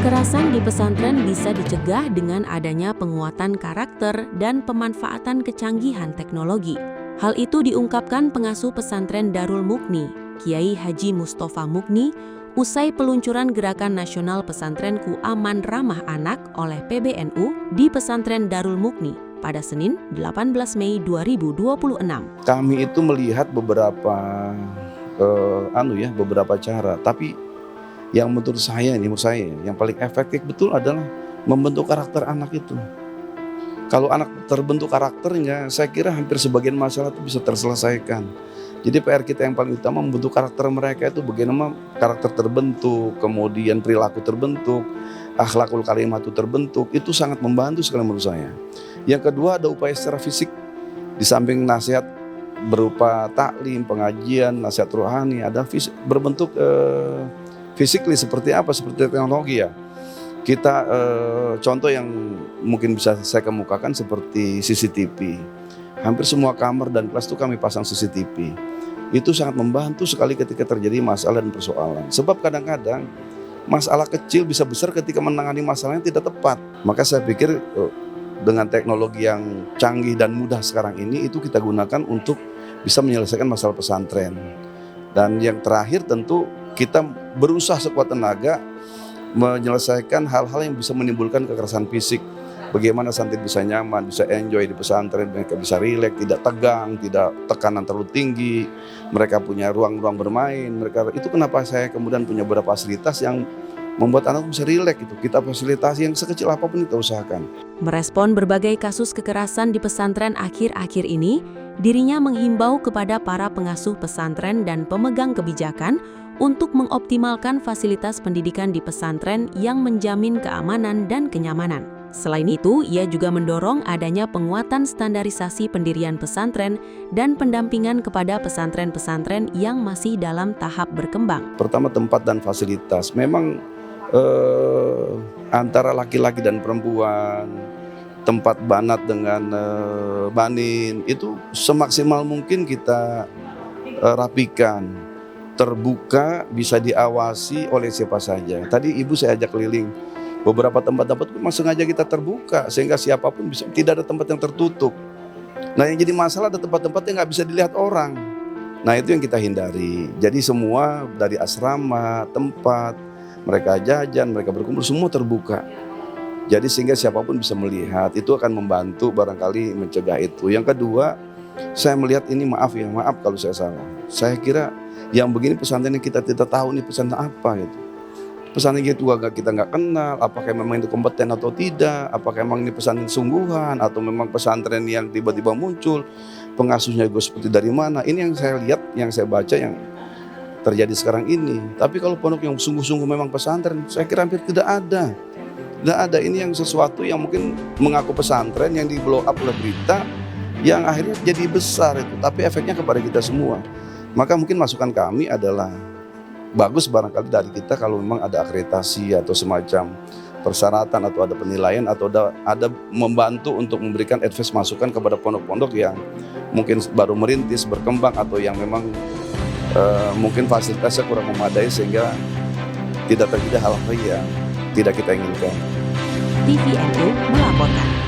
Kekerasan di pesantren bisa dicegah dengan adanya penguatan karakter dan pemanfaatan kecanggihan teknologi. Hal itu diungkapkan pengasuh pesantren Darul Mukni, Kiai Haji Mustafa Mukni, usai peluncuran Gerakan Nasional Pesantrenku Aman Ramah Anak oleh PBNU di pesantren Darul Mukni pada Senin 18 Mei 2026. Kami itu melihat beberapa cara, tapi yang menurut saya yang paling efektif betul adalah membentuk karakter anak itu. Kalau anak terbentuk karakternya, saya kira hampir sebagian masalah itu bisa terselesaikan. Jadi PR kita yang paling utama membentuk karakter mereka itu, bagaimana karakter terbentuk, kemudian perilaku terbentuk, akhlakul karimah itu terbentuk, itu sangat membantu sekali menurut saya. Yang kedua ada upaya secara fisik, di samping nasihat berupa taklim, pengajian, nasihat rohani, ada berbentuk physically seperti apa? Seperti teknologi ya. Kita contoh yang mungkin bisa saya kemukakan seperti CCTV. Hampir semua kamar dan kelas itu kami pasang CCTV. Itu sangat membantu sekali ketika terjadi masalah dan persoalan. Sebab kadang-kadang masalah kecil bisa besar ketika menangani masalahnya tidak tepat. Maka saya pikir dengan teknologi yang canggih dan mudah sekarang ini itu kita gunakan untuk bisa menyelesaikan masalah pesantren. Dan yang terakhir tentu kita berusaha sekuat tenaga menyelesaikan hal-hal yang bisa menimbulkan kekerasan fisik. Bagaimana santri bisa nyaman, bisa enjoy di pesantren, mereka bisa rileks, tidak tegang, tidak tekanan terlalu tinggi, mereka punya ruang-ruang bermain. Itu kenapa saya kemudian punya beberapa fasilitas yang membuat anak bisa rileks itu. Kita fasilitasi yang sekecil apapun kita usahakan. Merespon berbagai kasus kekerasan di pesantren akhir-akhir ini, dirinya menghimbau kepada para pengasuh pesantren dan pemegang kebijakan untuk mengoptimalkan fasilitas pendidikan di pesantren yang menjamin keamanan dan kenyamanan. Selain itu, ia juga mendorong adanya penguatan standarisasi pendirian pesantren dan pendampingan kepada pesantren-pesantren yang masih dalam tahap berkembang. Pertama, tempat dan fasilitas. Memang antara laki-laki dan perempuan, tempat banat dengan banin, itu semaksimal mungkin kita rapikan, terbuka, bisa diawasi oleh siapa saja. Tadi ibu saya ajak keliling, beberapa tempat-tempat memang sengaja kita terbuka, sehingga siapapun bisa, tidak ada tempat yang tertutup. Nah yang jadi masalah ada tempat-tempat yang nggak bisa dilihat orang. Nah itu yang kita hindari. Jadi semua dari asrama, tempat, mereka jajan, mereka berkumpul, semua terbuka. Jadi sehingga siapapun bisa melihat, itu akan membantu barangkali mencegah itu. Yang kedua, saya melihat ini maaf kalau saya salah. Saya kira yang begini pesantren yang kita tidak tahu nih pesantren apa gitu. Pesantren itu kita nggak kenal, apakah memang itu kompeten atau tidak, apakah memang ini pesantren sungguhan atau memang pesantren yang tiba-tiba muncul, pengasuhnya juga seperti dari mana. Ini yang saya lihat, yang saya baca, yang terjadi sekarang ini. Tapi kalau pondok yang sungguh-sungguh memang pesantren, saya kira hampir tidak ada. Tidak ada, ini yang sesuatu yang mungkin mengaku pesantren yang di blow up oleh berita, yang akhirnya jadi besar itu, tapi efeknya kepada kita semua. Maka mungkin masukan kami adalah bagus barangkali dari kita kalau memang ada akreditasi atau semacam persyaratan atau ada penilaian atau ada membantu untuk memberikan advice masukan kepada pondok-pondok yang mungkin baru merintis, berkembang atau yang memang mungkin fasilitasnya kurang memadai sehingga tidak terjadi hal-hal yang tidak kita inginkan. TVNU melaporkan.